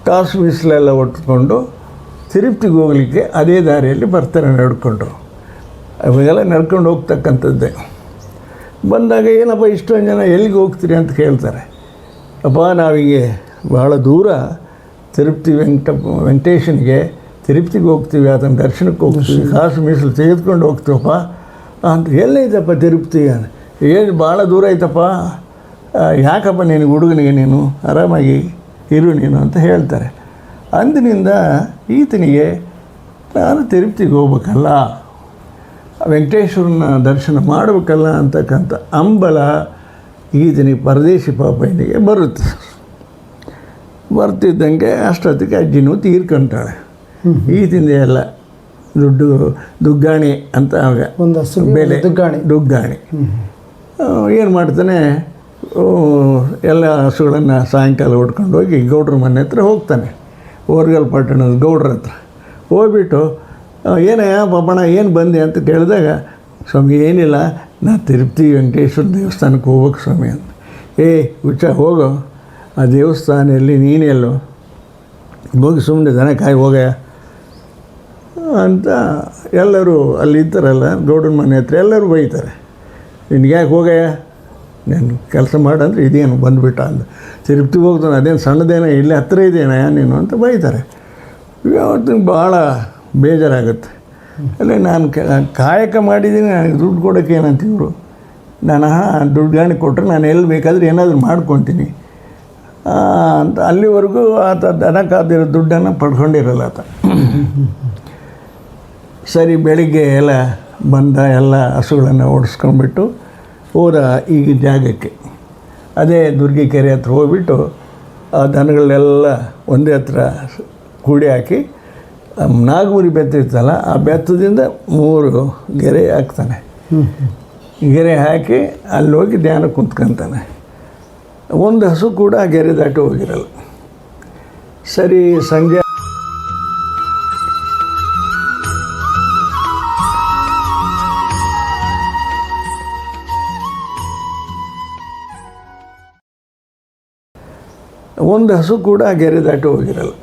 ಕಾಸು ಮೀಸಲೆಲ್ಲ ಒಟ್ಕೊಂಡು ತಿರುಪ್ತಿಗೆ ಹೋಗಲಿಕ್ಕೆ ಅದೇ ದಾರಿಯಲ್ಲಿ ಬರ್ತಾರೆ ನಡ್ಕೊಂಡು. ಅವಾಗೆಲ್ಲ ನಡ್ಕೊಂಡು ಹೋಗ್ತಕ್ಕಂಥದ್ದೇ. ಬಂದಾಗ ಏನಪ್ಪ ಇಷ್ಟೊಂದು ಜನ ಎಲ್ಲಿಗೆ ಹೋಗ್ತೀರಿ ಅಂತ ಕೇಳ್ತಾರೆ. ಅಪ್ಪ ನಾವಿಗೆ ಭಾಳ ದೂರ ತಿರುಪತಿ ವೆಂಕಟೇಶನಿಗೆ ತಿರುಪ್ತಿಗೆ ಹೋಗ್ತೀವಿ, ಅದನ್ನು ದರ್ಶನಕ್ಕೆ ಹೋಗ್ತೀವಿ, ಕಾಸು ಮೀಸಲು ತೆಗೆದುಕೊಂಡು ಹೋಗ್ತೀವಪ್ಪ ಅಂತ. ಎಲ್ಲೈತಪ್ಪ ತಿರುಪತಿ? ಏನು ಭಾಳ ದೂರ ಐತಪ್ಪ, ಯಾಕಪ್ಪ ನಿನಗೆ ಹುಡುಗನಿಗೆ, ನೀನು ಆರಾಮಾಗಿ ಇರು ನೀನು ಅಂತ ಹೇಳ್ತಾರೆ. ಅಂದಿನಿಂದ ಈತನಿಗೆ ನಾನು ತಿರುಪ್ತಿಗೆ ಹೋಗ್ಬೇಕಲ್ಲ, ವೆಂಕಟೇಶ್ವರನ ದರ್ಶನ ಮಾಡಬೇಕಲ್ಲ ಅಂತಕ್ಕಂಥ ಹಂಬಲ ಈತನಿಗೆ ಪರದೇಶಿ ಪಾಪನಿಗೆ ಬರುತ್ತೆ. ಬರ್ತಿದ್ದಂಗೆ ಅಷ್ಟೊತ್ತಿಗೆ ಅಜ್ಜಿನೂ ತೀರ್ಕೊಂತಾಳೆ. ಈತಿಂದ ಎಲ್ಲ ದುಗ್ಗಾಣಿ ಅಂತ ಆಗ ಒಂದು ಬೆಲೆ ದುಗ್ಗಾಣಿ ಏನು ಮಾಡ್ತಾನೆ, ಎಲ್ಲ ಹಸುಗಳನ್ನು ಸಾಯಂಕಾಲ ಹೊಡ್ಕೊಂಡು ಹೋಗಿ ಗೌಡ್ರ ಮನೆ ಹತ್ರ ಹೋಗ್ತಾನೆ. ಓರ್ಗಲ್ ಪಟ್ಟಣದ ಗೌಡ್ರ ಹತ್ರ ಹೋಗ್ಬಿಟ್ಟು, ಏನಯ್ಯ ಪಾಪಣ ಏನು ಬಂದೆ ಅಂತ ಕೇಳಿದಾಗ, ಸ್ವಾಮಿ ಏನಿಲ್ಲ, ನಾನು ತಿರುಪತಿ ವೆಂಕಟೇಶ್ವರ ದೇವಸ್ಥಾನಕ್ಕೆ ಹೋಗ್ಬೇಕು ಸ್ವಾಮಿ ಅಂತ. ಹುಚ್ಚ ಹೋಗೋ, ಆ ದೇವಸ್ಥಾನದಲ್ಲಿ ನೀನೆಲ್ಲೋ ಹೋಗಿ ಸುಮ್ಮನೆ ದನ ಕಾಯಿ ಹೋಗಯ್ಯ ಅಂತ ಎಲ್ಲರೂ ಅಲ್ಲಿ ಇರ್ತಾರಲ್ಲ ಗೌಡ್ರ ಮನೆ ಹತ್ರ ಎಲ್ಲರೂ ಬೈತಾರೆ. ನಿನಗೆ ಯಾಕೆ ಹೋಗಯ್ಯ, ನಾನು ಕೆಲಸ ಮಾಡಂದ್ರೆ ಇದೇನು ಬಂದುಬಿಟ್ಟ ಅಂತ. ತಿರುಪ್ತಿಗೆ ಹೋಗ್ತಾನೆ, ಅದೇನು ಸಣ್ಣದೇನೋ ಇಲ್ಲೇ ಹತ್ತಿರ ಇದೆಯಾ ನೀನು ಅಂತ ಬೈತಾರೆ. ಯಾವತ್ತಿಗೆ ಭಾಳ ಬೇಜಾರಾಗುತ್ತೆ. ಅಲ್ಲೇ ನಾನು ಕಾಯಕ ಮಾಡಿದ್ದೀನಿ, ನನಗೆ ದುಡ್ಡು ಕೊಡೋಕ್ಕೆ ಏನಂತಿದ್ರು. ನಾನು ದುಡ್ಡು ಗಾಣಿ ಕೊಟ್ಟರೆ ನಾನು ಎಲ್ಲಿ ಬೇಕಾದರೆ ಏನಾದರೂ ಮಾಡ್ಕೊತೀನಿ ಅಂತ. ಅಲ್ಲಿವರೆಗೂ ಆತ ದನ ಕಾದಿರೋ ದುಡ್ಡನ್ನು ಪಡ್ಕೊಂಡಿರಲ್ಲ ಆತ. ಸರಿ, ಬೆಳಿಗ್ಗೆ ಎಲ್ಲ ಬಂದ ಎಲ್ಲ ಹಸುಗಳನ್ನು ಓಡಿಸ್ಕೊಂಡ್ಬಿಟ್ಟು ಹೋದ ಈಗ ಜಾಗಕ್ಕೆ, ಅದೇ ದುರ್ಗಿ ಕೆರೆ ಹತ್ರ ಹೋಗ್ಬಿಟ್ಟು ಆ ದನಗಳನ್ನೆಲ್ಲ ಒಂದೇ ಹತ್ರ ಕೂಡಿ ಹಾಕಿ ನಾಗಮುರಿ ಬೆತ್ತ ಇರ್ತಲ್ಲ, ಆ ಬೆತ್ತದಿಂದ 3 ಗೆರೆ ಹಾಕ್ತಾನೆ. ಗೆರೆ ಹಾಕಿ ಅಲ್ಲಿ ಹೋಗಿ ಧ್ಯಾನ ಕುಂತ್ಕೊಂತಾನೆ. ಒಂದು ಹಸು ಕೂಡ ಆ ಗೆರೆ ದಾಟಿ ಹೋಗಿರಲ್ಲ. ಸರಿ, ಸಂಜೆ ಒಂದು ಹಸು ಕೂಡ ಆ ಗೆರೆ ದಾಟಿ ಹೋಗಿರಲ್ಲ.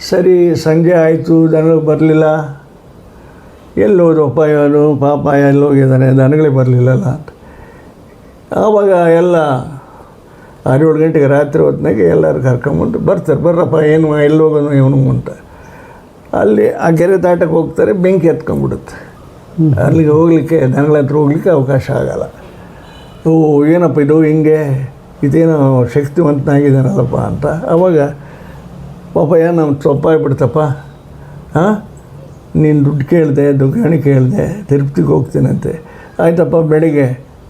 ಸರಿ, ಸಂಜೆ ಆಯಿತು, ದನ ಬರಲಿಲ್ಲ. ಎಲ್ಲೋದಪ್ಪ ಇವನು ಪಾಪ, ಎಲ್ಲೋಗಿದ್ದಾನೆ, ದನಗಳಿಗೆ ಬರಲಿಲ್ಲಲ್ಲ ಅಂತ. ಆವಾಗ ಎಲ್ಲ 6-7 ಗಂಟೆಗೆ ರಾತ್ರಿ ಹೊತ್ತಿನಾಗೆ ಎಲ್ಲರೂ ಕರ್ಕೊಂಬಂದು ಬರ್ತಾರೆ. ಬರ್ರಪ್ಪ, ಏನು ಎಲ್ಲೋಗೋನು ಇವನು ಅಂತ. ಅಲ್ಲಿ ಆ ಗೆರೆ ದಾಟಕ್ಕೆ ಹೋಗ್ತಾರೆ, ಬೆಂಕಿ ಎತ್ಕೊಂಡ್ಬಿಡುತ್ತೆ. ಅಲ್ಲಿಗೆ ಹೋಗಲಿಕ್ಕೆ, ದನಗಳ ಹತ್ರ ಹೋಗ್ಲಿಕ್ಕೆ ಅವಕಾಶ ಆಗಲ್ಲ. ಏನಪ್ಪ ಇದು ಹಿಂಗೆ, ಇದೇನೋ ಶಕ್ತಿವಂತನಾಗಿದ್ದಾನಲ್ಲಪ್ಪ ಅಂತ. ಆವಾಗ ಪಾಪ ನಮ್ಮ ಸೊಪ್ಪಾಗ್ಬಿಡ್ತಪ್ಪ, ನೀನು ದುಡ್ಡು ಕೇಳಿದೆ, ದುಗ್ಗಾಣಿ ಕೇಳಿದೆ, ತಿರುಪ್ತಿಗೆ ಹೋಗ್ತೀನಂತೆ. ಆಯ್ತಪ್ಪ, ಬೆಳಿಗ್ಗೆ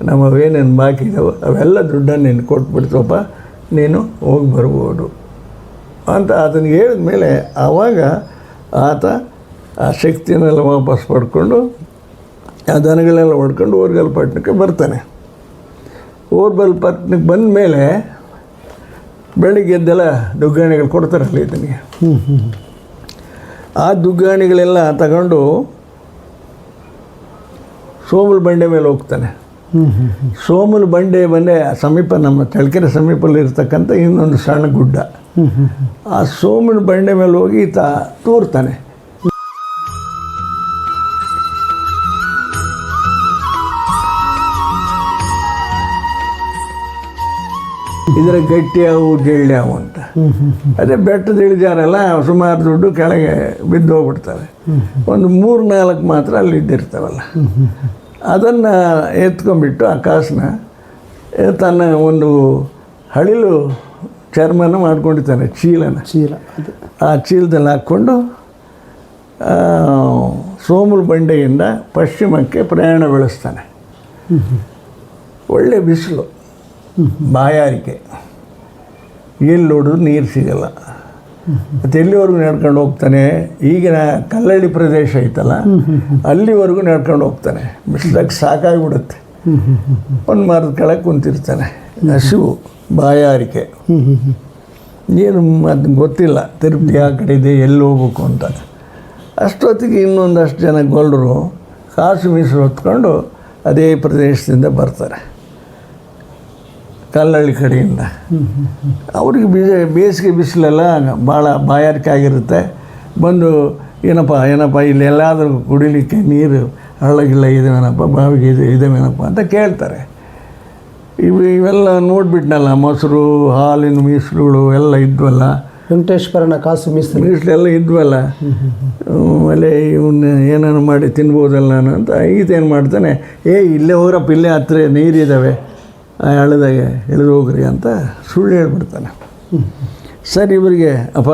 ನಮ್ಮವೇನೇನು ಬಾಕಿ ಇದ್ದಾವೆ ಅವೆಲ್ಲ ದುಡ್ಡನ್ನು ನೀನು ಕೊಟ್ಬಿಡ್ತಪ್ಪ, ನೀನು ಹೋಗಿ ಬರ್ಬೋದು ಅಂತ ಆತನಿಗೆ ಹೇಳಿದ ಮೇಲೆ ಆವಾಗ ಆತ ಆ ಶಕ್ತಿಯನ್ನೆಲ್ಲ ವಾಪಸ್ ಪಡ್ಕೊಂಡು ಆ ದನಗಳೆಲ್ಲ ಹೊಡ್ಕೊಂಡು ಓರ್ಗಲ್ ಪಟ್ಟಣಕ್ಕೆ ಬರ್ತಾನೆ. ಓರ್ಗಲ್ ಪಟ್ಟಣಕ್ಕೆ ಬಂದ ಮೇಲೆ ಬೆಳಿಗ್ಗೆ ಎದ್ದೆಲ್ಲ ದುಗ್ಗಾಣಿಗಳು ಕೊಡ್ತಾರಲ್ಲ ಇದನಿಗೆ. ಆ ದುಗ್ಗಾಣಿಗಳೆಲ್ಲ ತಗೊಂಡು ಸೋಮಲ ಬಂಡೆ ಮೇಲೆ ಹೋಗ್ತಾನೆ. ಸೋಮಲ ಬಂಡೆ ಸಮೀಪ, ನಮ್ಮ ಚಳ್ಳಕೆರೆ ಸಮೀಪದಲ್ಲಿ ಇರ್ತಕ್ಕಂಥ ಇನ್ನೊಂದು ಸಣ್ಣ ಗುಡ್ಡ. ಆ ಸೋಮನ ಬಂಡೆ ಮೇಲೆ ಹೋಗಿ ಈತ ತೂರ್ತಾನೆ. ಇದರ ಗಟ್ಟಿಯಾವು ಜಳ್ಳ್ಯಾವು ಅಂತ. ಅದೇ ಬೆಟ್ಟದ ಇಳಿಜಾರಲ್ಲ, ಸುಮಾರು ದುಡ್ಡು ಕೆಳಗೆ ಬಿದ್ದು ಹೋಗ್ಬಿಡ್ತವೆ. ಒಂದು 3-4 ಮಾತ್ರ ಅಲ್ಲಿ ಇದ್ದಿರ್ತಾವಲ್ಲ, ಅದನ್ನು ಎತ್ಕೊಂಡ್ಬಿಟ್ಟು ಆ ಕಾಸನ್ನ ತನ್ನ ಒಂದು ಹಳಿಲು ಚರ್ಮನ ಮಾಡ್ಕೊಂಡಿರ್ತಾನೆ, ಚೀಲ ಆ ಚೀಲದಲ್ಲಿ ಹಾಕ್ಕೊಂಡು ಸೋಮಲ ಬಂಡೆಯಿಂದ ಪಶ್ಚಿಮಕ್ಕೆ ಪ್ರಯಾಣ ಬೆಳೆಸ್ತಾನೆ. ಒಳ್ಳೆ ಬಿಸಿಲು, ಬಾಯಾರಿಕೆ, ಎಲ್ಲಿ ನೋಡಿದ್ರು ನೀರು ಸಿಗಲ್ಲ. ಮತ್ತು ಎಲ್ಲಿವರೆಗೂ ನಡ್ಕೊಂಡು ಹೋಗ್ತಾನೆ, ಈಗಿನ ಕಲ್ಲಳ್ಳಿ ಪ್ರದೇಶ ಐತಲ್ಲ ಅಲ್ಲಿವರೆಗೂ ನಡ್ಕೊಂಡು ಹೋಗ್ತಾನೆ. ಬಿಸಿಲಾಗ ಸಾಕಾಗಿಬಿಡುತ್ತೆ. ಒಂದು ಮರದ ಕೆಳಗೆ ಕುಂತಿರ್ತಾನೆ. ಹಸಿವು, ಬಾಯಾರಿಕೆ, ಏನು ಅದು ಗೊತ್ತಿಲ್ಲ ತಿರುಪತಿ ಆ ಕಡೆ ಇದೆ, ಎಲ್ಲಿ ಹೋಗ್ಬೇಕು ಅಂತ. ಅಷ್ಟೊತ್ತಿಗೆ ಇನ್ನೊಂದಷ್ಟು ಜನ ಗೊಲ್ಲರು ಕಾಸು ಮೀಸಲು ಹೊತ್ಕೊಂಡು ಅದೇ ಪ್ರದೇಶದಿಂದ ಬರ್ತಾರೆ. ಕಲ್ಲಳ್ಳಿ ಕಡೆಯಿಂದ. ಅವ್ರಿಗೆ ಬೇಸಿಗೆ ಬಿಸಿಲೆಲ್ಲ ಭಾಳ ಬಾಯಾರಿಕೆ ಆಗಿರುತ್ತೆ. ಬಂದು ಏನಪ್ಪ ಇಲ್ಲಿ ಎಲ್ಲಾದರೂ ಕುಡಿಲಿಕ್ಕೆ ನೀರು ಹಳ್ಳಗಿಲ್ಲ ಇದೇವೇನಪ್ಪ, ಬಾವಿಗೆ ಇದೇವೇನಪ್ಪ ಅಂತ ಕೇಳ್ತಾರೆ. ಇವೆಲ್ಲ ನೋಡಿಬಿಟ್ನಲ್ಲ, ಮೊಸರು, ಹಾಲಿನ ಮೀಸಲುಗಳು ಎಲ್ಲ ಇದ್ವಲ್ಲ, ವೆಂಕಟೇಶ್ವರನ ಕಾಸು ಮೀಸಲೆಲ್ಲ ಇದ್ವಲ್ಲ, ಆಮೇಲೆ ಇವನ್ನ ಏನಾರು ಮಾಡಿ ತಿನ್ಬೋದಲ್ಲ ಅಂತ ಈತ ಏನು ಮಾಡ್ತಾನೆ, ಇಲ್ಲೇ ಹೋಗ್ರಪ್ಪ, ಇಲ್ಲೇ ಹತ್ತಿರ ನೀರಿದ್ದಾವೆ, ಹಳ್ಳದಾಗೆ ಇಳಿದು ಹೋಗ್ರಿ ಅಂತ ಸುಳ್ಳು ಹೇಳ್ಬಿಡ್ತಾನೆ. ಸರಿ, ಇವರಿಗೆ ಅಪ್ಪ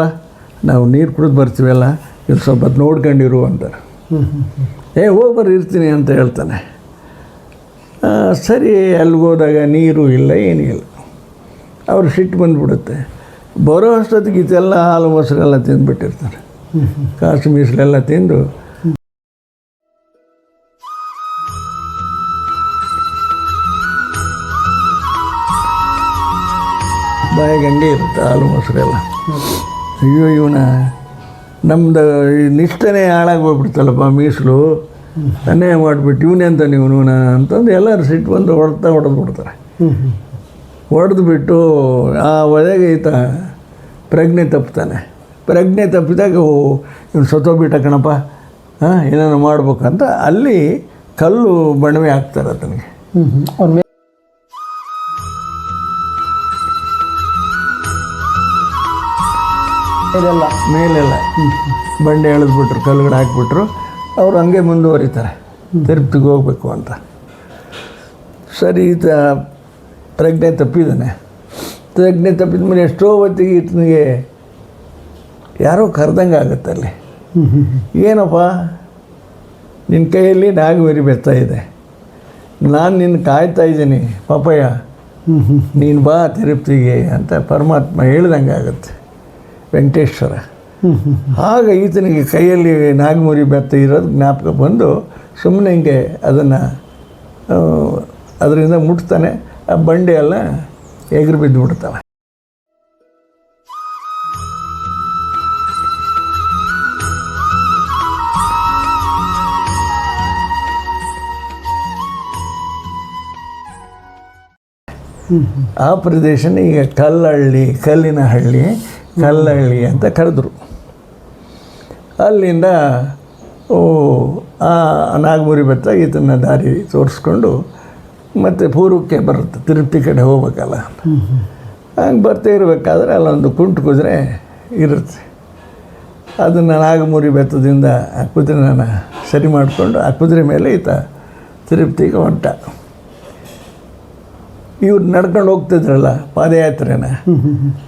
ನಾವು ನೀರು ಕುಡಿದು ಬರ್ತೀವಲ್ಲ, ಇವ್ರು ಸ್ವಲ್ಪ ಹೊತ್ತು ನೋಡ್ಕೊಂಡಿರು ಅಂತಾರೆ. ಹೋಗಿ ಬರ್ರಿ ಇರ್ತೀನಿ ಅಂತ ಹೇಳ್ತಾನೆ. ಸರಿ, ಅಲ್ಲಿಗೆ ಹೋದಾಗ ನೀರು ಇಲ್ಲ, ಏನೂ ಇಲ್ಲ. ಅವ್ರು ಸಿಟ್ಟು ಬಂದುಬಿಡುತ್ತೆ. ಬರೋ ಅಷ್ಟೊತ್ತಿಗೆ ಇದೆಲ್ಲ ಹಾಲು ಮೊಸರೆಲ್ಲ ತಿಂದುಬಿಟ್ಟಿರ್ತಾರೆ. ಕಾಸು ಮೀಸಲೆಲ್ಲ ತಿಂದು ಬಾಯಿಗೆ ಹಂಗೆ ಇರುತ್ತೆ ಹಾಲು ಮೊಸರೆಲ್ಲ. ಅಯ್ಯೋ ನಮ್ಮದು ನಿಷ್ಠನೇ ಹಾಳಾಗಿ ಹೋಗ್ಬಿಡ್ತಲ್ಲಪ್ಪ, ಮೀಸಲು ಅನ್ಯಾಯ ಮಾಡಿಬಿಟ್ಟು ಇವನೆಂತ ನೀವು ಅಂತಂದು ಎಲ್ಲರೂ ಸಿಟ್ಟು ಬಂದು ಹೊಡೆದು ಬಿಡ್ತಾರೆ. ಹೊಡೆದ್ಬಿಟ್ಟು ಆ ಒಳಗೆ ಈತ ಪ್ರಜ್ಞೆ ತಪ್ಪಿದಾಗ ಇವ್ನು ಸತ್ತೋಗ್ಬಿಟ್ಟ ಕಣಪ್ಪ, ಏನೇನೋ ಮಾಡ್ಬೇಕಂತ ಅಲ್ಲಿ ಕಲ್ಲು ಬಣವೆ ಹಾಕ್ತಾರೆ ಆತನಿಗೆ. ಮೇಲೆಲ್ಲ ಬಂಡೆ ಎಳೆದ್ಬಿಟ್ರು, ಕಲ್ಲುಗಡೆ ಹಾಕ್ಬಿಟ್ರು. ಅವರು ಹಂಗೆ ಮುಂದುವರಿತಾರೆ ತಿರುಪ್ತಿಗೆ ಹೋಗ್ಬೇಕು ಅಂತ. ಸರಿ, ಈತ ಪ್ರಜ್ಞೆ ತಪ್ಪಿದ್ದಾನೆ. ಪ್ರಜ್ಞೆ ತಪ್ಪಿದ ಮೇಲೆ ಎಷ್ಟೋ ಹೊತ್ತಿಗೆ ಈತನಿಗೆ ಯಾರೋ ಕರೆದಂಗೆ ಆಗುತ್ತೆ ಅಲ್ಲಿ. ಏನಪ್ಪ, ನಿನ್ನ ಕೈಯಲ್ಲಿ ನಾಗಮರಿ ಬೆತ್ತಾ ಇದೆ, ನಾನು ನಿನ್ನ ಕಾಯ್ತಾ ಇದ್ದೀನಿ ಪಾಪಯ್ಯ, ನೀನು ಬಾ ತಿರುಪ್ತಿಗೆ ಅಂತ ಪರಮಾತ್ಮ ಹೇಳ್ದಂಗೆ ಆಗುತ್ತೆ ವೆಂಕಟೇಶ್ವರ. ಆಗ ಈತನಿಗೆ ಕೈಯಲ್ಲಿ ನಾಗಮರಿ ಬೆತ್ತ ಇರೋದು ಜ್ಞಾಪಕ ಬಂದು ಸುಮ್ಮನೆ ಹಿಂಗೆ ಅದನ್ನು ಅದರಿಂದ ಮುಟ್ತಾನೆ. ಆ ಬಂಡೆ ಎಲ್ಲ ಎಗರು ಬಿದ್ದು ಬಿಡ್ತಾವೆ. ಆ ಪ್ರದೇಶನ ಈಗ ಕಲ್ಲಿನ ಹಳ್ಳಿ ಅಂತ ಕರೆದ್ರು. ಅಲ್ಲಿಂದ ಆ ನಾಗಮರಿ ಬೆತ್ತ ಈತನ ದಾರಿ ತೋರಿಸ್ಕೊಂಡು ಮತ್ತು ಪೂರ್ವಕ್ಕೆ ಬರುತ್ತೆ, ತಿರುಪತಿ ಕಡೆ ಹೋಗ್ಬೇಕಲ್ಲ. ಹಂಗೆ ಬರ್ತಾ ಇರಬೇಕಾದ್ರೆ ಅಲ್ಲೊಂದು ಕುಂಟು ಕುದುರೆ ಇರುತ್ತೆ. ಅದನ್ನು ನಾಗಮರಿ ಬೆತ್ತದಿಂದ ಆ ಕುದುರೆನ ಸರಿ ಮಾಡಿಕೊಂಡು ಆ ಕುದುರೆ ಮೇಲೆ ಈತ ತಿರುಪತಿಗೆ ಹೊಂಟ. ಇವ್ರು ನಡ್ಕೊಂಡು ಹೋಗ್ತಿದ್ರಲ್ಲ ಪಾದಯಾತ್ರೆನ,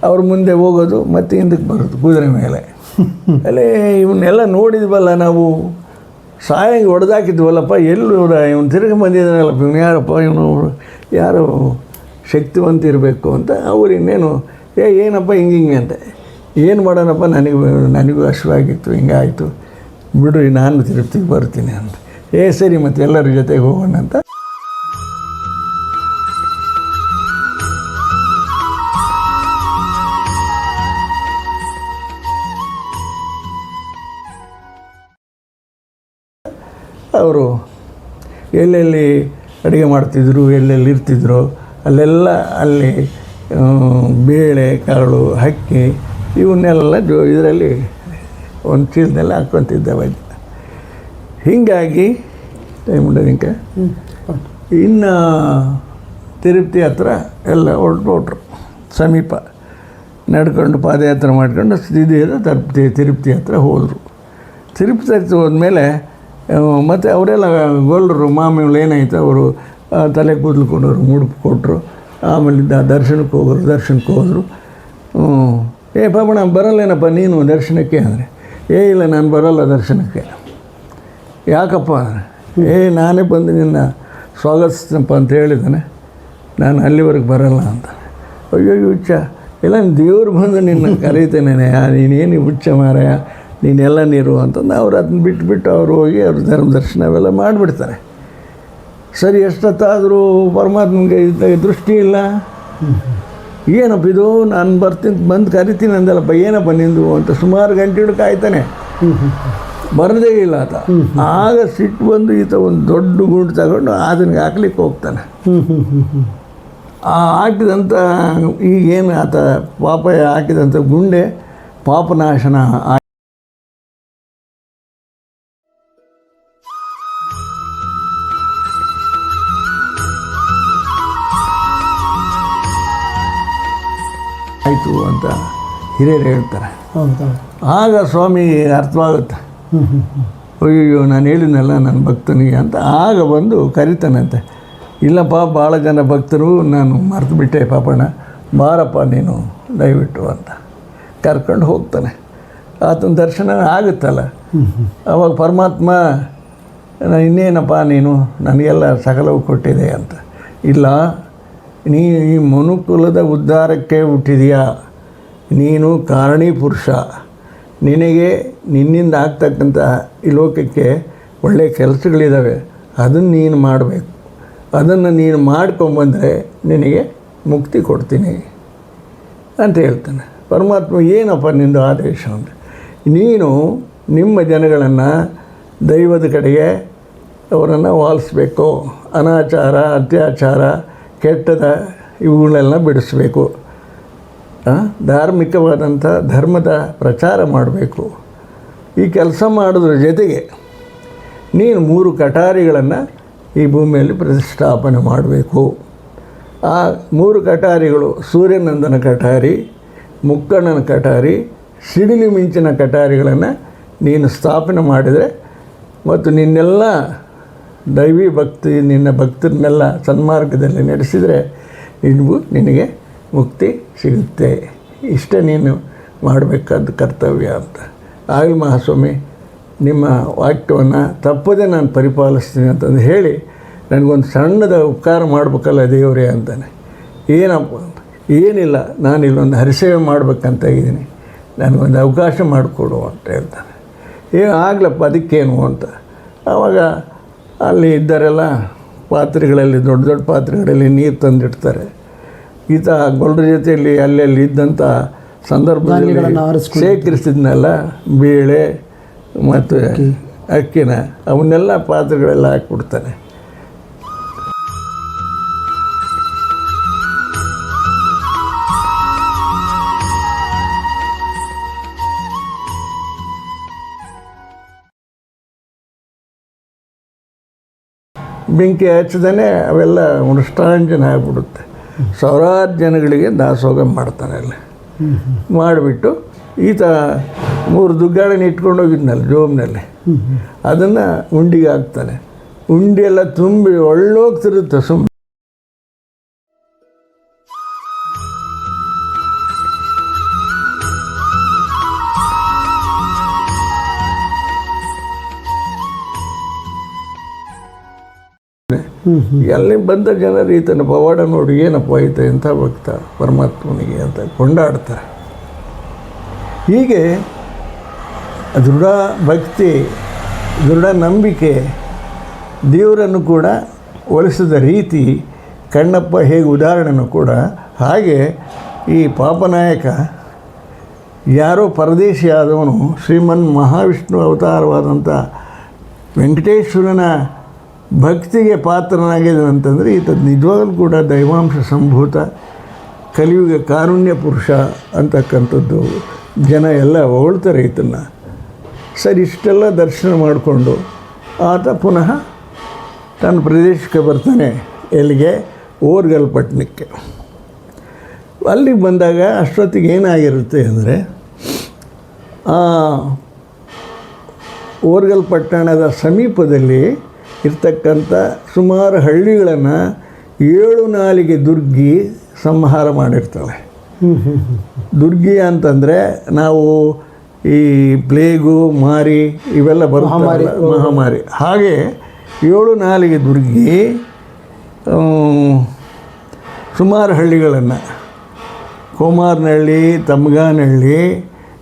ಅವ್ರ ಮುಂದೆ ಹೋಗೋದು ಮತ್ತು ಹಿಂದಕ್ಕೆ ಬರೋದು ಕುದುರೆ ಮೇಲೆ. ಅಲ್ಲೇ ಇವನ್ನೆಲ್ಲ ನೋಡಿದ್ವಲ್ಲ ನಾವು, ಸಾಯಂಗೆ ಹೊಡೆದಾಕಿದ್ವಲ್ಲಪ್ಪ, ಎಲ್ಲೂ ಇವನು ತಿರುಗಿ ಬಂದಿದ್ದಾನಲ್ಲಪ್ಪ, ಇವನು ಯಾರಪ್ಪ, ಇವನು ಯಾರು ಶಕ್ತಿವಂತ ಇರಬೇಕು ಅಂತ. ಅವ್ರು ಇನ್ನೇನು ಏನಪ್ಪ ಹಿಂಗೆ ಅಂತ, ಏನು ಮಾಡೋಣಪ್ಪ, ನನಗೂ ಹಸಿವಾಗಿತ್ತು, ಹಿಂಗಾಯಿತು ಬಿಡ್ರಿ, ನಾನು ತಿರುಪ್ತಿಗೆ ಬರ್ತೀನಿ ಅಂತ. ಸರಿ ಮತ್ತು ಎಲ್ಲರ ಜೊತೆಗೆ ಹೋಗೋಣ ಅಂತ. ಅವರು ಎಲ್ಲೆಲ್ಲಿ ಅಡುಗೆ ಮಾಡ್ತಿದ್ರು, ಎಲ್ಲೆಲ್ಲಿ ಇರ್ತಿದ್ರು ಅಲ್ಲೆಲ್ಲ ಅಲ್ಲಿ ಬೇಳೆ ಕಾಳು ಅಕ್ಕಿ ಇವನ್ನೆಲ್ಲ ಇದರಲ್ಲಿ ಒಂದು ಚೀಲನೆಲ್ಲ ಹಾಕ್ಕೊತಿದ್ದವ. ಹೀಗಾಗಿ ಟೈಮ್ ಇನ್ನು ತಿರುಪತಿ ಹತ್ರ ಎಲ್ಲ ಹೊರಟು ಸಮೀಪ ನಡ್ಕೊಂಡು ಪಾದಯಾತ್ರೆ ಮಾಡ್ಕೊಂಡು ಸೀದಾ ತಿರುಪತಿ ಹತ್ರ ಹೋದರು. ತಿರುಪತಿ ಹತ್ರ ಹೋದ್ಮೇಲೆ ಮತ್ತು ಅವರೆಲ್ಲ ಗೋಲ್ಡರು ಮಾಮೂಲು ಏನಾಯಿತು, ಅವರು ತಲೆ ಕೂದಲು ಕೊಡೋರು, ಮುಡುಪು ಕೊಟ್ಟರು. ಆಮೇಲೆ ದರ್ಶನಕ್ಕೆ ಹೋದರು. ಪಾಪಣ ಬರಲ್ಲೇನಪ್ಪ ನೀನು ದರ್ಶನಕ್ಕೆ ಅಂದರೆ, ಇಲ್ಲ ನಾನು ಬರೋಲ್ಲ ದರ್ಶನಕ್ಕೆ. ಯಾಕಪ್ಪ ಅಂದರೆ, ನಾನೇ ಬಂದು ನಿನ್ನ ಸ್ವಾಗತಿಸ್ತನಪ್ಪ ಅಂತ ಹೇಳಿದ್ದಾನೆ, ನಾನು ಅಲ್ಲಿವರೆಗೆ ಬರಲ್ಲ ಅಂತ. ಅಯ್ಯೋ ಹುಚ್ಚ, ಇಲ್ಲ ದೇವ್ರು ಬಂದು ನಿನ್ನ ಕರೀತೇನೆ, ನೀನೇನು ಹುಚ್ಚ ಮಾರಾಯ, ನೀನೆಲ್ಲ ನೀರು ಅಂತಂದು ಅವ್ರು ಅದನ್ನ ಬಿಟ್ಟು ಅವ್ರು ಹೋಗಿ ಅವ್ರ ಧರ್ಮ ದರ್ಶನ ಅವೆಲ್ಲ ಮಾಡಿಬಿಡ್ತಾರೆ. ಸರಿ, ಎಷ್ಟೊತ್ತಾದರೂ ಪರಮಾತ್ಮನಿಗೆ ದೃಷ್ಟಿ ಇಲ್ಲ. ಏನಪ್ಪ ಇದು, ನಾನು ಬಂದು ಕರಿತೀನಿ ಅಂದಲ್ಲಪ್ಪ, ಏನಪ್ಪ ನಿಂದು ಅಂತ ಸುಮಾರು ಗಂಟೆ ಕಾಯ್ತಾನೆ, ಬರದೇ ಇಲ್ಲ ಆತ. ಆಗ ಸಿಟ್ಟು ಬಂದು ಈತ ಒಂದು ದೊಡ್ಡ ಗುಂಡು ತಗೊಂಡು ಅದನ್ಗೆ ಹಾಕ್ಲಿಕ್ಕೆ ಹೋಗ್ತಾನೆ. ಹಾಕಿದಂಥ ಈಗೇನು ಆತ ಪಾಪ ಹಾಕಿದಂಥ ಗುಂಡೆ ಪಾಪನಾಶನ ಆಯಿತು ಅಂತ ಹಿರಿಯರು ಹೇಳ್ತಾರೆ. ಆಗ ಸ್ವಾಮಿಗೆ ಅರ್ಥವಾಗುತ್ತೆ, ಅಯ್ಯೋ ನಾನು ಹೇಳಿದ್ನಲ್ಲ ನನ್ನ ಭಕ್ತನಿಗೆ ಅಂತ. ಆಗ ಬಂದು ಕರಿತಾನಂತೆ, ಇಲ್ಲಪ್ಪ ಭಾಳ ಜನ ಭಕ್ತರು ನಾನು ಮರೆತು ಬಿಟ್ಟೆ ಪಾಪಣ್ಣ, ಬಾರಪ್ಪ ನೀನು ದಯವಿಟ್ಟು ಅಂತ ಕರ್ಕೊಂಡು ಹೋಗ್ತಾನೆ. ಆತನ ದರ್ಶನ ಆಗುತ್ತಲ್ಲ, ಅವಾಗ ಪರಮಾತ್ಮ ಇನ್ನೇನಪ್ಪ ನೀನು ನನಗೆಲ್ಲ ಸಕಲವು ಕೊಟ್ಟಿದೆ ಅಂತ. ಇಲ್ಲ, ನೀ ಈ ಮನುಕುಲದ ಉದ್ಧಾರಕ್ಕೆ ಹುಟ್ಟಿದೆಯಾ, ನೀನು ಕಾರಣೀ ಪುರುಷ, ನಿನಗೆ ನಿನ್ನಿಂದ ಆಗ್ತಕ್ಕಂಥ ಈ ಲೋಕಕ್ಕೆ ಒಳ್ಳೆಯ ಕೆಲಸಗಳಿದ್ದಾವೆ, ಅದನ್ನು ನೀನು ಮಾಡಬೇಕು. ಅದನ್ನು ನೀನು ಮಾಡ್ಕೊಂಬಂದರೆ ನಿನಗೆ ಮುಕ್ತಿ ಕೊಡ್ತೀನಿ ಅಂತ ಹೇಳ್ತಾನೆ. ಪರಮಾತ್ಮ ಏನಪ್ಪ ನಿಂದು ಆದೇಶ ಅಂದರೆ, ನೀನು ನಿಮ್ಮ ಜನಗಳನ್ನು ದೈವದ ಕಡೆಗೆ ಅವರನ್ನು ವಾಲಿಸ್ಬೇಕು, ಅನಾಚಾರ ಅತ್ಯಾಚಾರ ಕೆಟ್ಟದ ಇವುಗಳೆಲ್ಲ ಬಿಡಿಸ್ಬೇಕು, ಧಾರ್ಮಿಕವಾದಂಥ ಧರ್ಮದ ಪ್ರಚಾರ ಮಾಡಬೇಕು. ಈ ಕೆಲಸ ಮಾಡೋದ್ರ ಜೊತೆಗೆ ನೀನು 3 ಕಟಾರಿಗಳನ್ನು ಈ ಭೂಮಿಯಲ್ಲಿ ಪ್ರತಿಷ್ಠಾಪನೆ ಮಾಡಬೇಕು. ಆ 3 ಕಟಾರಿಗಳು ಸೂರ್ಯನಂದನ ಕಟಾರಿ, ಮುಕ್ಕಣ್ಣನ ಕಟಾರಿ, ಸಿಡಿಲು ಮಿಂಚಿನ ಕಟಾರಿಗಳನ್ನು ನೀನು ಸ್ಥಾಪನೆ ಮಾಡಿದರೆ ಮತ್ತು ನಿನ್ನೆಲ್ಲ ದೈವಿ ಭಕ್ತಿ ನಿನ್ನ ಭಕ್ತರನ್ನೆಲ್ಲ ಸನ್ಮಾರ್ಗದಲ್ಲಿ ನಡೆಸಿದರೆ ನಿನಗೆ ಮುಕ್ತಿ ಸಿಗುತ್ತೆ. ಇಷ್ಟೇ ನೀನು ಮಾಡಬೇಕಾದ ಕರ್ತವ್ಯ ಅಂತ. ಆಗಲಿ ಮಹಾಸ್ವಾಮಿ, ನಿಮ್ಮ ವಾಕ್ಯವನ್ನು ತಪ್ಪದೆ ನಾನು ಪರಿಪಾಲಿಸ್ತೀನಿ ಅಂತಂದು ಹೇಳಿ, ನನಗೊಂದು ಸಣ್ಣದ ಉಪಕಾರ ಮಾಡಬೇಕಲ್ಲ ದೇವರೇ ಅಂತಾನೆ. ಏನಪ್ಪ ಅಂತ, ಏನಿಲ್ಲ, ನಾನು ಇಲ್ಲೊಂದು ಹರಿಸೇವೆ ಮಾಡಬೇಕಂತ ಇದ್ದೀನಿ, ನನಗೊಂದು ಅವಕಾಶ ಮಾಡಿಕೊಡು ಅಂತ ಹೇಳ್ತಾನೆ. ಆಗ್ಲಪ್ಪ ಅದಕ್ಕೇನು ಅಂತ. ಆವಾಗ ಅಲ್ಲಿ ಇದ್ದರೆಲ್ಲ ಪಾತ್ರೆಗಳಲ್ಲಿ ದೊಡ್ಡ ದೊಡ್ಡ ಪಾತ್ರೆಗಳಲ್ಲಿ ನೀರು ತಂದಿಡ್ತಾರೆ. ಈತ ಗೊಲ್ಲರ ಜೊತೆಯಲ್ಲಿ ಅಲ್ಲೆಲ್ಲಿ ಇದ್ದಂಥ ಸಂದರ್ಭದಲ್ಲಿ ಶೇಖರಿಸಿದ್ನೆಲ್ಲ ಬೇಳೆ ಮತ್ತು ಅಕ್ಕಿನ ಅವನ್ನೆಲ್ಲ ಪಾತ್ರೆಗಳೆಲ್ಲ ಹಾಕಿಬಿಡ್ತಾನೆ. ಬೆಂಕಿ ಹಚ್ಚದೇ ಅವೆಲ್ಲ ಮೃಷ್ಟಾಂಜನ ಆಗಿಬಿಡುತ್ತೆ. ಸಾವಿರಾರು ಜನಗಳಿಗೆ ದಾಸೋಹ ಮಾಡ್ತಾನೆ ಅಲ್ಲಿ. ಮಾಡಿಬಿಟ್ಟು ಈತ 3 ದುಗ್ಗಾಳನ್ನ ಇಟ್ಕೊಂಡು ಹೋಗಿದ್ನಲ್ಲ ಜೋಬ್ನಲ್ಲಿ, ಅದನ್ನು ಉಂಡಿಗೆ ಹಾಕ್ತಾನೆ. ಉಂಡಿ ಎಲ್ಲ ತುಂಬಿ ಒಳ್ಳೋಗ್ತಿರುತ್ತೆ ಸುಮ್ಮನೆ. ಎಲ್ಲಿ ಬಂದ ಜನರು ಈತನ ಪವಾಡ ನೋಡಿ ಏನಪ್ಪ ಈತ ಎಂಥ ಭಕ್ತ ಪರಮಾತ್ಮನಿಗೆ ಅಂತ ಕೊಂಡಾಡ್ತಾರೆ. ಹೀಗೆ ದೃಢ ಭಕ್ತಿ, ದೃಢ ನಂಬಿಕೆ, ದೇವರನ್ನು ಕೂಡ ಒಲಿಸಿದ ರೀತಿ ಕಣ್ಣಪ್ಪ ಹೇಗೆ ಉದಾಹರಣೆನೂ ಕೂಡ ಹಾಗೆ ಈ ಪಾಪನಾಯಕ ಯಾರೋ ಪರದೇಶಿಯಾದವನು ಶ್ರೀಮನ್ ಮಹಾವಿಷ್ಣು ಅವತಾರವಾದಂಥ ವೆಂಕಟೇಶ್ವರನ ಭಕ್ತಿಗೆ ಪಾತ್ರನಾಗಿದೆ ಅಂತಂದರೆ ಈತ ನಿಜವಾಗಲೂ ಕೂಡ ದೈವಾಂಶ ಸಂಭೂತ ಕಲಿಯುಗ ಕಾರುಣ್ಯ ಪುರುಷ ಅಂತಕ್ಕಂಥದ್ದು ಜನ ಎಲ್ಲ ಹೊಗಳ್ತಾರೆ ಈತನ್ನು. ಸರಿ, ಇಷ್ಟೆಲ್ಲ ದರ್ಶನ ಮಾಡಿಕೊಂಡು ಆತ ಪುನಃ ತನ್ನ ಪ್ರದೇಶಕ್ಕೆ ಬರ್ತಾನೆ. ಎಲ್ಲಿಗೆ? ಓರ್ಗಲ್ ಪಟ್ಟಣಕ್ಕೆ. ಅಲ್ಲಿಗೆ ಬಂದಾಗ ಅಷ್ಟೊತ್ತಿಗೆ ಏನಾಗಿರುತ್ತೆ ಅಂದರೆ, ಓರ್ಗಲ್ ಪಟ್ಟಣದ ಸಮೀಪದಲ್ಲಿ ಇರ್ತಕ್ಕಂಥ ಸುಮಾರು ಹಳ್ಳಿಗಳನ್ನು 7 ನಾಲಿಗೆ ದುರ್ಗಿ ಸಂಹಾರ ಮಾಡಿರ್ತಾಳೆ. ದುರ್ಗಿ ಅಂತಂದರೆ ನಾವು ಈ ಪ್ಲೇಗು, ಮಾರಿ ಇವೆಲ್ಲ ಬರುತ್ತಲ್ಲ, ಮಹಾಮಾರಿ. ಹಾಗೆ 7 ನಾಲಿಗೆ ದುರ್ಗಿ ಸುಮಾರು ಹಳ್ಳಿಗಳನ್ನು, ಕೋಮಾರನಹಳ್ಳಿ, ತಮ್ಗಾನಹಳ್ಳಿ,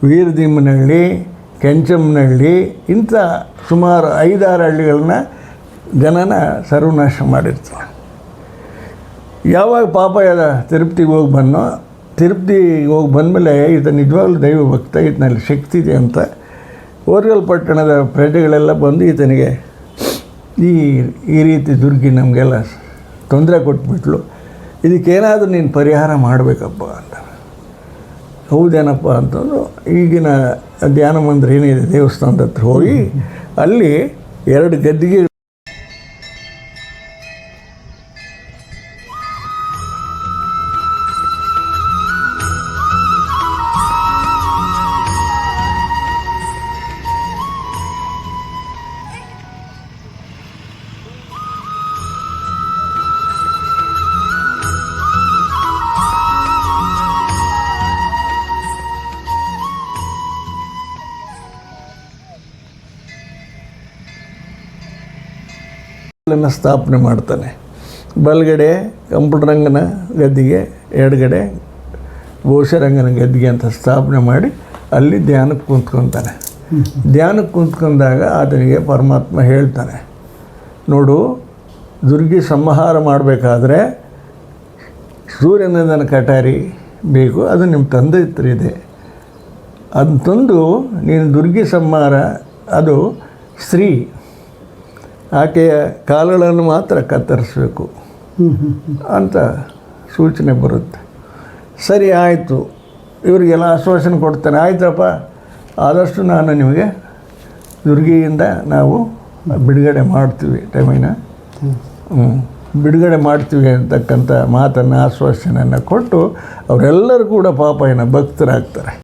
ವೀರದಿಮ್ಮನಹಳ್ಳಿ, ಕೆಂಚಮ್ಮನಹಳ್ಳಿ, ಇಂಥ ಸುಮಾರು 5-6 ಹಳ್ಳಿಗಳನ್ನ ಜನನ ಸರ್ವನಾಶ ಮಾಡಿರ್ತಾರೆ. ಯಾವಾಗ ಪಾಪ ತಿರುಪತಿಗೆ ಹೋಗಿ ಬಂದೋ, ತಿರುಪತಿಗೆ ಹೋಗಿ ಬಂದಮೇಲೆ ಈತ ನಿಜವಾಗ್ಲೂ ದೈವ ಭಕ್ತ, ಈತನಲ್ಲಿ ಶಕ್ತಿ ಇದೆ ಅಂತ ಓರ್ಗಲ್ ಪಟ್ಟಣದ ಪ್ರಜೆಗಳೆಲ್ಲ ಬಂದು ಈತನಿಗೆ ಈ ರೀತಿ ದುರ್ಗಿ ನಮಗೆಲ್ಲ ತೊಂದರೆ ಕೊಟ್ಬಿಟ್ಲು, ಇದಕ್ಕೇನಾದರೂ ನೀನು ಪರಿಹಾರ ಮಾಡಬೇಕಪ್ಪ ಅಂತ. ಹೌದೇನಪ್ಪ ಅಂತಂದು ಈಗಿನ ಧ್ಯಾನ ಮಂದಿರ ಏನಿದೆ ದೇವಸ್ಥಾನದ ಹತ್ರ ಹೋಗಿ ಅಲ್ಲಿ 2 ಗದ್ದಿಗೆ ಸ್ಥಾಪನೆ ಮಾಡ್ತಾನೆ. ಬಲಗಡೆ ಕಂಪ್ಯೂಟರಂಗನ ಗದ್ದಿಗೆ, ಎಡಗಡೆ ಬಹುಶರಂಗನ ಗದ್ದಿಗೆ ಅಂತ ಸ್ಥಾಪನೆ ಮಾಡಿ ಅಲ್ಲಿ ಧ್ಯಾನಕ್ಕೆ ಕುಂತ್ಕೊತಾನೆ. ಧ್ಯಾನಕ್ಕೆ ಕುಂತ್ಕೊಂಡಾಗ ಆತನಿಗೆ ಪರಮಾತ್ಮ ಹೇಳ್ತಾನೆ, ನೋಡು, ದುರ್ಗಿ ಸಂಹಾರ ಮಾಡಬೇಕಾದ್ರೆ ಸೂರ್ಯನಂದನ ಕಟಾರಿ ಬೇಕು, ಅದು ನಿಮ್ಮ ತಂದೆ ಹತ್ರ ಇದೆ. ಅದನ್ನ ತಂದು ನೀನು ದುರ್ಗಿ ಸಂಹಾರ, ಅದು ಸ್ತ್ರೀ, ಆಕೆಯ ಕಾಲುಗಳನ್ನು ಮಾತ್ರ ಕತ್ತರಿಸಬೇಕು ಅಂತ ಸೂಚನೆ ಬರುತ್ತೆ. ಸರಿ, ಆಯಿತು. ಇವರಿಗೆಲ್ಲ ಆಶ್ವಾಸನೆ ಕೊಡ್ತಾನೆ, ಆಯ್ತಪ್ಪ, ಆದಷ್ಟು ನಾನು ನಿಮಗೆ ದುರ್ಗಿಯಿಂದ ನಾವು ಬಿಡುಗಡೆ ಮಾಡ್ತೀವಿ, ಟೈಮಿನ ಬಿಡುಗಡೆ ಮಾಡ್ತೀವಿ ಅಂತಕ್ಕಂಥ ಮಾತನ್ನು, ಆಶ್ವಾಸನೆಯನ್ನು ಕೊಟ್ಟು ಅವರೆಲ್ಲರೂ ಕೂಡ ಪಾಪ ಭಕ್ತರಾಗ್ತಾರೆ.